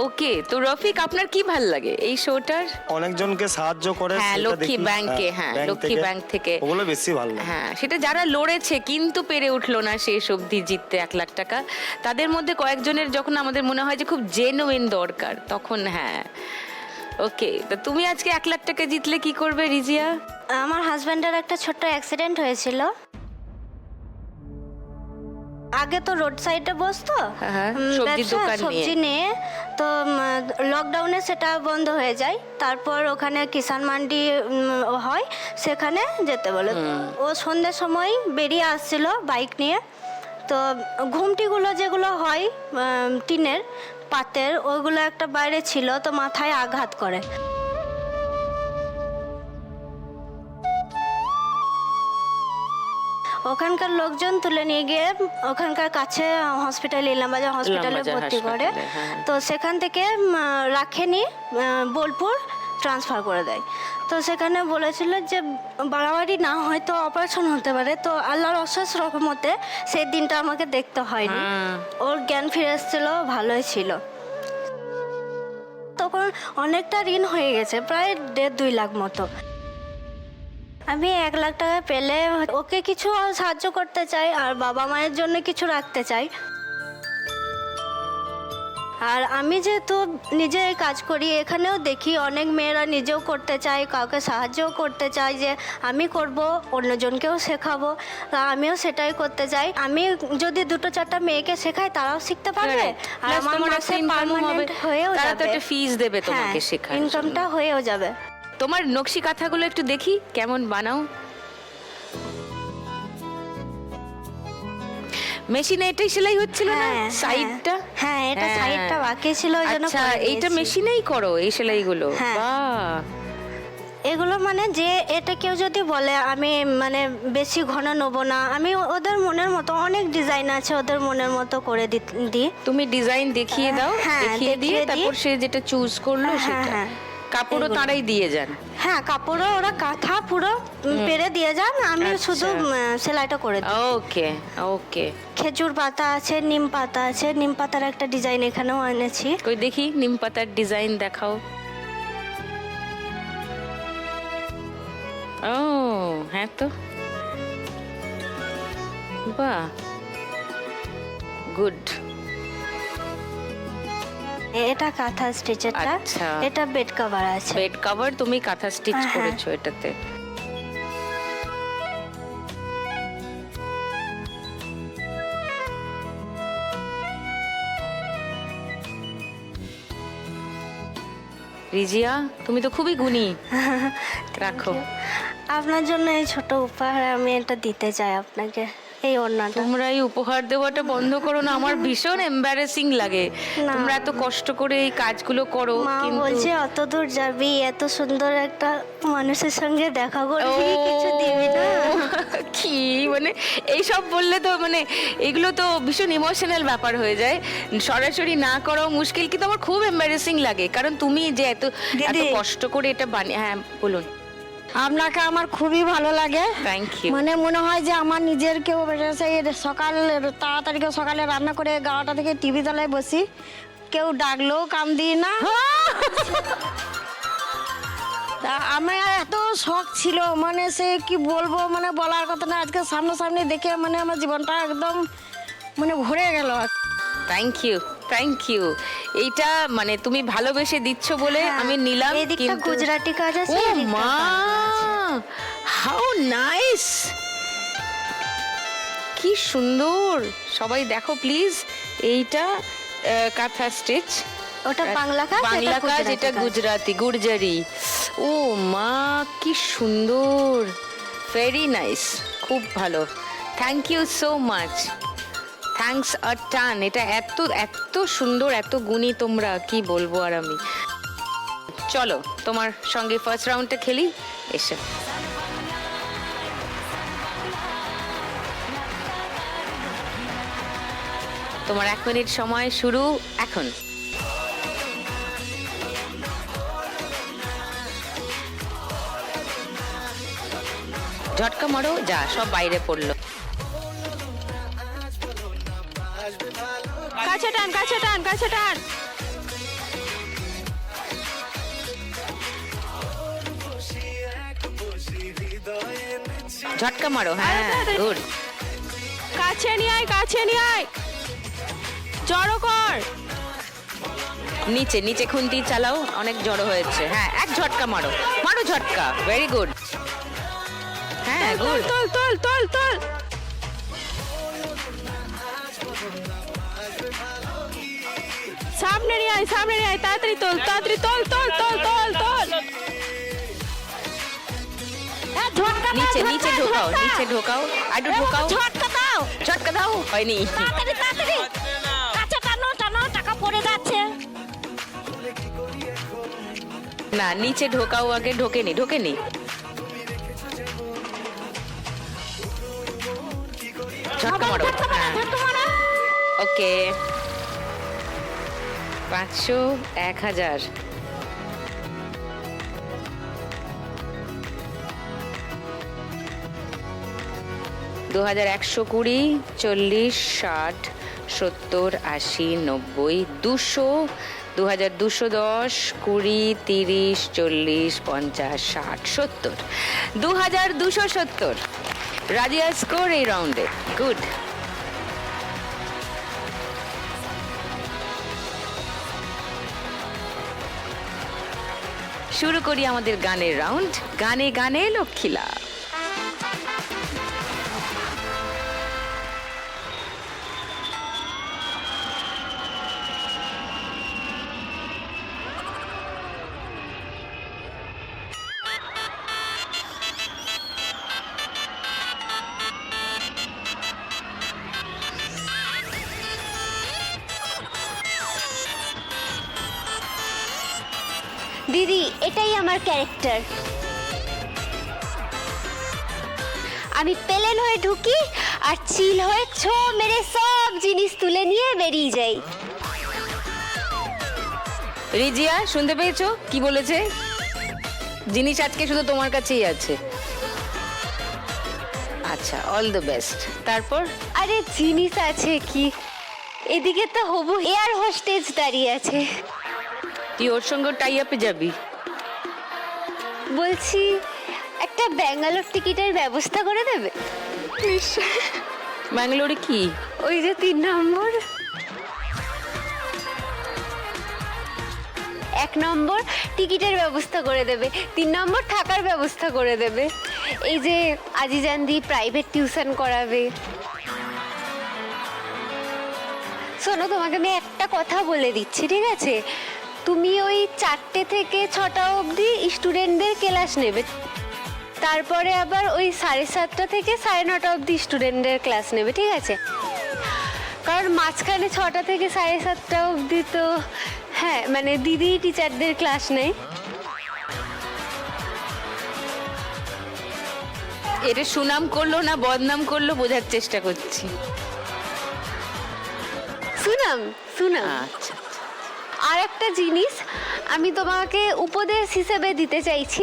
ওকে। তো রফিক, আপনার কি ভাল লাগে এই শোটার? অনেকজনকে সাহায্য করে, হ্যাঁ, সেটা লক্ষ্মী দেখি। ব্যাংকে, হ্যাঁ, লক্ষ্মী ব্যাংক থেকে। ওগুলো বেশি ভালো লাগে। হ্যাঁ, সেটা যারা লড়েছে কিন্তু পেরে উঠলো না শেষ অবধি জিততে 1 লাখ টাকা, তাদের মধ্যে কয়েকজনের যখন আমাদের মনে হয় যে খুব জেনুইন দরকার, তখন হ্যাঁ। ওকে, তো তুমি আজকে 1 লাখ টাকা জিতলে কি করবে রিজিয়া? আমার হাজব্যান্ডের একটা ছোট্ট অ্যাক্সিডেন্ট হয়েছিল। আগে তো রোড সাইডে বসতো হ্যাঁ, সবজির ব্যবসা, দোকান নিয়ে। সবজি নিয়ে। তো লকডাউনে সেটা বন্ধ হয়ে যায়। তারপর ওখানে কিষান মান্ডি হয়, সেখানে যেতে বলে। ও সন্ধ্যের সময় বেরিয়ে আসছিল বাইক নিয়ে। তো ঘুমটিগুলো যেগুলো হয় টিনের পাতের, ওইগুলো একটা বাইরে ছিল, তো মাথায় আঘাত করে। ওখানকার লোকজন তুলে নিয়ে গিয়ে ওখানকার কাছে হসপিটাল, ইলামবাজার হসপিটালে ইলামবাজার ভর্তি করে। হাসপাতালে, হ্যাঁ। তো সেখান থেকে রাখেনি, বোলপুর ট্রান্সফার করে দেয়। তো সেখানে বলেছিল যে বাড়াবাড়ি না হয়তো অপারেশন হতে পারে। তো আল্লাহর অশেষ রহমতে সেই দিনটা আমাকে দেখতে হয়নি। ওর জ্ঞান ফিরে এসেছিল, ভালোই ছিল। তখন অনেকটা ঋণ হয়ে গেছে, প্রায় 1.5-2 লাখ মতো। আমি 1 লাখ টাকা পেলে ওকে কিছু সাহায্য করতে চাই, আর বাবা মায়ের জন্য কিছু রাখতে চাই। আর আমি যেহেতু নিজে কাজ করি, এখানেও দেখি অনেক মেয়েরা নিজেও করতে চায়, কাউকে সাহায্যও করতে চায় যে আমি করব, অন্যজনকেও শেখাবো। তা আমিও সেটাই করতে চাই। আমি যদি 2-4টা মেয়েকে শেখাই, তারাও শিখতে পারবে, আর আমার মাসে পার্মানেন্ট হয়েও তারা তো যাবে। একটা ফিস দেবে তোমাকে হ্যাঁ, শেখার ইনকামটা হয়েও যাবে। তোমার নকশি কাঁথাগুলো একটু দেখি কেমন বানাও। মেশিনে এটাই সেলাই হচ্ছিল না সাইডটা? হ্যাঁ, এটা সাইডটা বাকি ছিল, ওই জন্য আচ্ছা, করে এইটা দিয়েছি। মেশিনেই করো এই সেলাইগুলো? হ্যাঁ। বাহ, এগুলো মানে যে এটা কেউ যদি বলে আমি মানে বেশি ঘন নেবো না, আমি ওদের মনের মতো অনেক ডিজাইন আছে, ওদের মনের মতো করে দিই। তুমি ডিজাইন দেখিয়ে দাও, হ্যাঁ, দেখিয়ে দিয়ে দেখিয়ে দিই। তারপর সে যেটা চুজ করলো হ্যাঁ, সেটা। হ্যাঁ, কাপড়ও তারাই দিয়ে যান? হ্যাঁ, কাপড়ও ওরা কাঁথা পুরো পেরে দিয়ে যান, আমি শুধু সেলাইটা করে দিই। ওকে ওকে। খেজুর পাতা আছে, নিম পাতা আছে, নিম পাতার একটা ডিজাইন এখানেও এনেছি। কই দেখি নিম পাতার ডিজাইন দেখাও। ও হ্যাঁ, তো বাহ, গুড। এটা কাঁথা স্টিচেরটা, আচ্ছা। এটা বেড কভার আছে। বেড কভার তুমি কাঁথা স্টিচ হ্যাঁ। করেছো এটাতে? রিজিয়া, তুমি তো খুবই গুণী। রাখো। আপনার জন্য এই ছোট উপহার আমি এটা দিতে চাই আপনাকে, এই ওড়নাটা। তোমরা এই উপহার দেওয়াটা বন্ধ করো না, আমার ভীষণ এম্বারেসিং লাগে। না। তোমরা এত কষ্ট করে এই কাজগুলো করো, মা কিন্তু বলছে অত দূর যাবি, এত সুন্দর একটা মানুষের সঙ্গে দেখা করবি, ও, কিছু দিবি না? কি মানে এইসব বললে তো মানে এগুলো তো ভীষণ ইমোশনাল ব্যাপার হয়ে যায়, সরাসরি না করাও মুশকিল। কিন্তু আমার খুব এম্বারেসিং লাগে, কারণ তুমি যে এত এত দিদি। কষ্ট করে এটা বানিয়ে। হ্যাঁ বলুন। আপনাকে আমার খুবই ভালো লাগে। Thank you. মানে মনে হয় যে আমার নিজের কেউ সেই সকাল তাড়াতাড়ি করে সকালে রান্না করে 11টা থেকে টিভি তলায় বসি, কেউ ডাকলেও কাম দিই না। তা আমার এত শখ ছিল, মানে সে কি বলবো, মানে বলার কথা না। আজকে সামনাসামনি দেখে মানে আমার জীবনটা একদম মানে ভরে গেল। Thank you, thank you. এইটা মানে তুমি ভালোবেসে দিচ্ছ বলে আমি নিলাম। এদিকটা কিন্তু গুজরাটি কাজ আছে, ও এদিকটা মা, হাউ নাইস, কি সুন্দর। সবাই দেখো প্লিজ, এইটা কাঁথা স্টিচ, ওটা বাংলা কাজ, বাংলা কাজ, এটা গুজরাটি গুর্জারি। ও মা, কি সুন্দর, ভেরি নাইস, খুব ভালো। Thank you so much, thanks a ton. এটা এত এত সুন্দর, এত গুণী তোমরা, কি বলবো আর আমি। চলো তোমার সঙ্গে ফার্স্ট রাউন্ডটা খেলি, এসে তোমার 1 মিনিট সময় শুরু এখন। ঝটকা মারো, যা সব বাইরে পড়লো। কাছে টান, কাছে টান, কাছে টান। ঝটকা মারো, হ্যাঁ গুড। কাছে নিয়ে আয়, কাছে নিয়ে আয়, জড়ো কর। নিচে নিচে খুন্তি চালাও, অনেক জড়ো হয়েছে। হ্যাঁ, এক ঝটকা মারো, মারো ঝটকা, ভেরি গুড। হ্যাঁ গুড। তোল তোল তোল তোল। সামনে নিয়ে আয়, সামনে নিয়ে আয়, তাড়াতাড়ি তোল, তাড়াতাড়ি তোল, তোল তোল তোল তোল। নিচে নিচে ঢোকাও, নিচে ঢোকাও, আইডু ঢোকাও, ঝটকা দাও, ঝটকা দাও। হয়নি। তাড়াতাড়ি তাড়াতাড়ি, কাছে টানো টানো, টাকা পড়ে যাচ্ছে। না, নিচে ঢোকাও আগে, ঢোকেনি ঢোকেনি। ঝটকা মারো, হ্যাঁ ওকে। 500, 1000। 2120, 40, 60, 70, 80, 90, 200, 2210, 20, 30, 40, 50, 60, 70, 2270। রাজিয়া স্কোর এই রাউন্ডে, গুড। শুরু করি আমাদের গানের রাউন্ড। গানে গানে লক্ষ্মীলা। দিদি, এটাই আমার ক্যারেক্টার। আমি পেলেন হয়ে ঢুকি আর চিল হয়ে ছো মেরে সব জিনিস তুলে নিয়ে বেরিয়ে যাই। রিজিয়া, শুনতে পেয়েছো কি বলেছে? জিনিস আজকে শুধু তোমার কাছেই আছে। আচ্ছা, অল দ্য বেস্ট। তারপর? আরে জিনিস আছে কি, এদিকে তো হবু এয়ার হোস্টেজ দাঁড়িয়ে আছে। তুই ওর সঙ্গে টাই আপে যাবি? বলছি একটা ব্যাঙ্গালোর টিকিটের ব্যবস্থা করে দেবে? ব্যাঙ্গালোরে কি? ওই যে 3 নম্বর। 1 নম্বর টিকিটের ব্যবস্থা করে দেবে, 3 নম্বর থাকার ব্যবস্থা করে দেবে। এই যে আজিজানদি প্রাইভেট টিউশন করাবে। শোনো, তোমাকে আমি একটা কথা বলে দিচ্ছি, ঠিক আছে? তুমি ওই 4টে থেকে 6টা অবধি স্টুডেন্টদের ক্লাস নেবে, তারপরে আবার ওই 7:30টা থেকে 9:30 অবধি স্টুডেন্টদের ক্লাস নেবে, ঠিক আছে? কারণ মাঝখানে 6টা থেকে 7:30টা অবধি তো হ্যাঁ মানে দিদি টিচারদের ক্লাস নেই। এটা সুনাম করলো না বদনাম করলো বোঝার চেষ্টা করছি। সুনাম, সুনাম। আচ্ছা, আর একটা জিনিস আমি তোমাকে উপদেশ হিসেবে দিতে চাইছি,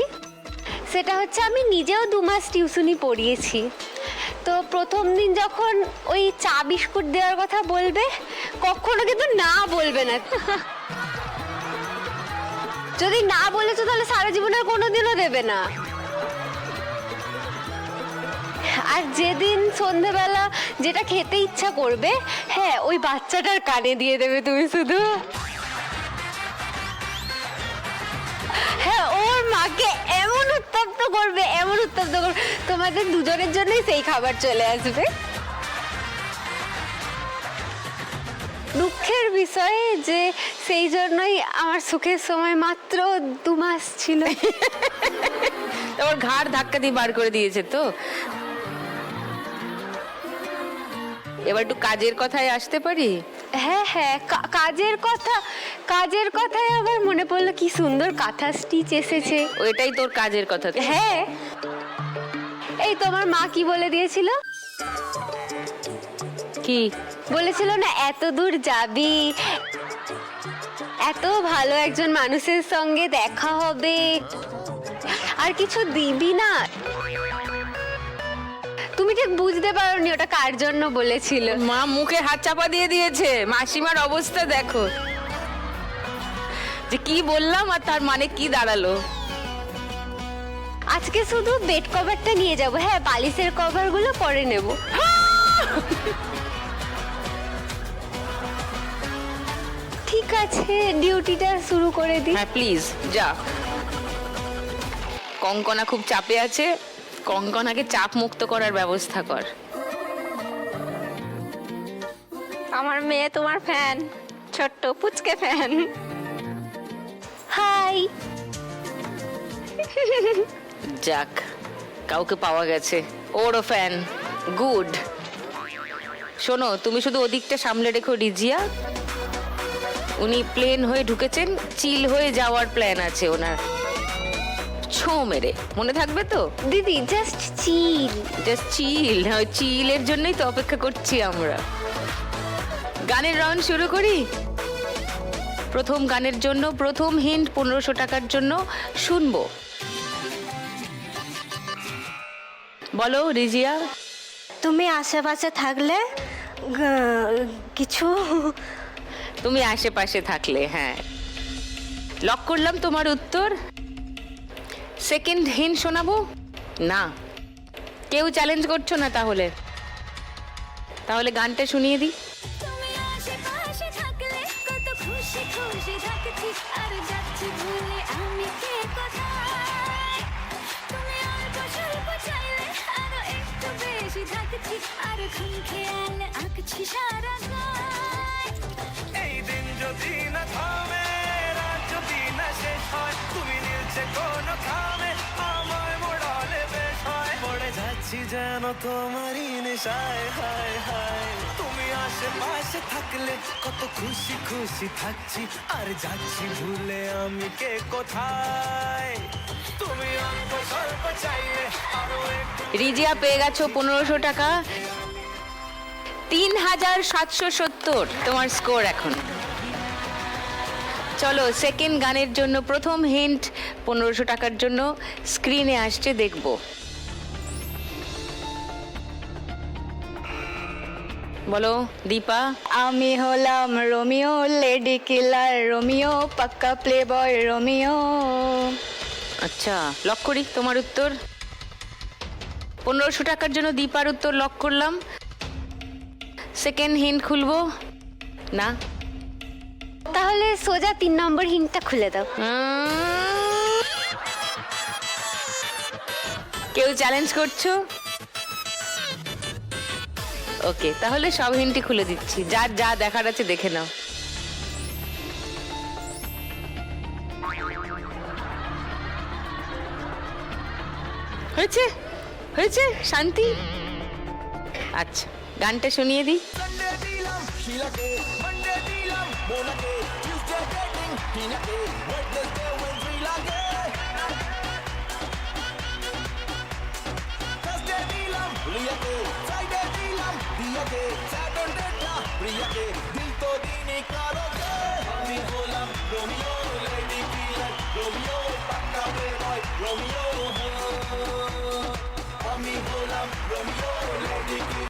সেটা হচ্ছে আমি নিজেও 2 মাস টিউশনি পড়িয়েছি। তো প্রথম দিন যখন ওই চা বিস্কুট দেওয়ার কথা বলবে, কখনো কিন্তু না বলবে না। যদি না বলেছো তাহলে সারা জীবনের কোনোদিনও দেবে না। আর যেদিন সন্ধেবেলা যেটা খেতে ইচ্ছা করবে, হ্যাঁ ওই বাচ্চাটার কানে দিয়ে দেবে তুমি শুধু। হ্যাঁ, ওর মাকে এমন উত্তপ্ত করবে, এমন উত্তপ্ত করবে, তোমাদের দুজনের জন্যই সেই খাবার চলে আসবে। দুঃখের বিষয় যে সেই জন্যই আমার সুখের সময় মাত্র 2 মাস ছিল। ওর ঘাড় ধাক্কা দিয়ে বার করে দিয়েছে তো। এবার একটু কাজের কথায় আসতে পারি? হ্যাঁ হ্যাঁ, কাজের কথায় আবার মনে পড়লো কি সুন্দর কাঁথা স্টিচ এসেছে। ওইটাই তোর কাজের কথা তো? হ্যাঁ, এই তোমার মা কি বলে দিয়েছিল? কি বলেছিল না এত দূর যাবি, এত ভালো একজন মানুষের সঙ্গে দেখা হবে, আর কিছু দিবি না। তুমি ঠিক বুঝতে পারোনি ওটা কার জন্য বলেছিল। মা মুখে হাত চাপা দিয়ে দিয়েছে। মাসিমার অবস্থা দেখো, যে কি বললাম আর তার মানে কি দাঁড়ালো। আজকে শুধু বেড কভারটা নিয়ে যাব, হ্যাঁ বালিশের কভারগুলো পরে নেব। ঠিক আছে, ডিউটিটা শুরু করে দিই। হ্যাঁ প্লিজ যা। কঙ্কনা খুব চাপে আছে, কঙ্কনাকে চাপ মুক্ত করার ব্যবস্থা কর। আমার মেয়ে তোমার ফ্যান, ছোট্ট পুচকে ফ্যান। হাই। যাক, কাউকে পাওয়া গেছে। ওরও ফ্যান, গুড। শোনো, তুমি শুধু ওদিকটা সামলে রেখো রিজিয়া। উনি প্লেন হয়ে ঢুকেছেন, চিল হয়ে যাওয়ার প্ল্যান আছে ওনার। ছো মেরে, মনে থাকবে তো? দিদি জাস্ট চিল। Just chill. ওই চিলের জন্যই তো অপেক্ষা করছি আমরা। গানের রাউন্ড শুরু করি। প্রথম গানের জন্য প্রথম হিন্ট 1500 টাকার জন্য শুনবো। বলো রিজিয়া। তুমি আশেপাশে থাকলে কিছু তুমি আশেপাশে থাকলে, হ্যাঁ। লক করলাম তোমার উত্তর। সেকেন্ড হিন্ট শোনাবো না? কেউ চ্যালেঞ্জ করছো না? তাহলে গানটা শুনিয়ে দিই। তুমি আশেপাশে থাকলে কত খুশি খুশি থাকছি, আর যাচ্ছি ভুলে আমি কে কোথায়। তুমি অল্প স্বল্প চাইলে আরো একটু বেশি থাকছি, আর খুন খেয়াল আঁকছি সারা গায়। এই দিন যদি না থামে, রাত যদি না শেষ হয়, তুমি নিলছে কোনো খামে, আমায় মোড়ালে বেশ হয়। পড়ে যাচ্ছি যেন তোমারই নেশায়, হায় হায়। তুমি আশেপাশে থাকলে কত খুশি খুশি থাকছি, আর যাচ্ছি ভুলে আমি কে কোথায়। তুমি অল্প স্বল্প চাইলে আরো একটু। রিজিয়া পেয়ে গেছো 1500 টাকা। 3770 তোমার স্কোর এখন। চলো সেকেন্ড গানের জন্য প্রথম হিন্ট 1500 টাকার জন্য স্ক্রিনে আসছে, দেখবো। বলো দীপা। আমি হলাম রোমিও, লেডি কিলার রোমিও, পাক্কা প্লে বয় রোমিও। আচ্ছা, লক করি তোমার উত্তর। 1500 টাকার জন্য দীপার উত্তর লক করলাম। সেকেন্ড হিন্ট খুলবো না? তাহলে সোজা 3 নম্বর হিন্টটা খুলে দাও। কেউ চ্যালেঞ্জ করছো? ওকে, তাহলে সব হিন্টই খুলে দিচ্ছি। যার যা দেখার আছে দেখে নাও। হয়েছে হয়েছে, শান্তি। আচ্ছা, গানটা শুনিয়ে দিই। Sunday dilam, Sheila-ke, Monday dilam, Mona-ke, Tuesday dating, Tina-ke, Wednesday Wednesday-la-ke. Thursday dilam, Ria-ke, Friday dilam, Dia-ke, Saturday-ta, Priya-ke, dil to dini karo-ke. Ami holam Romeo, lady killer, Romeo, pakka playboy, Romeo, Ami holam Romeo, lady killer.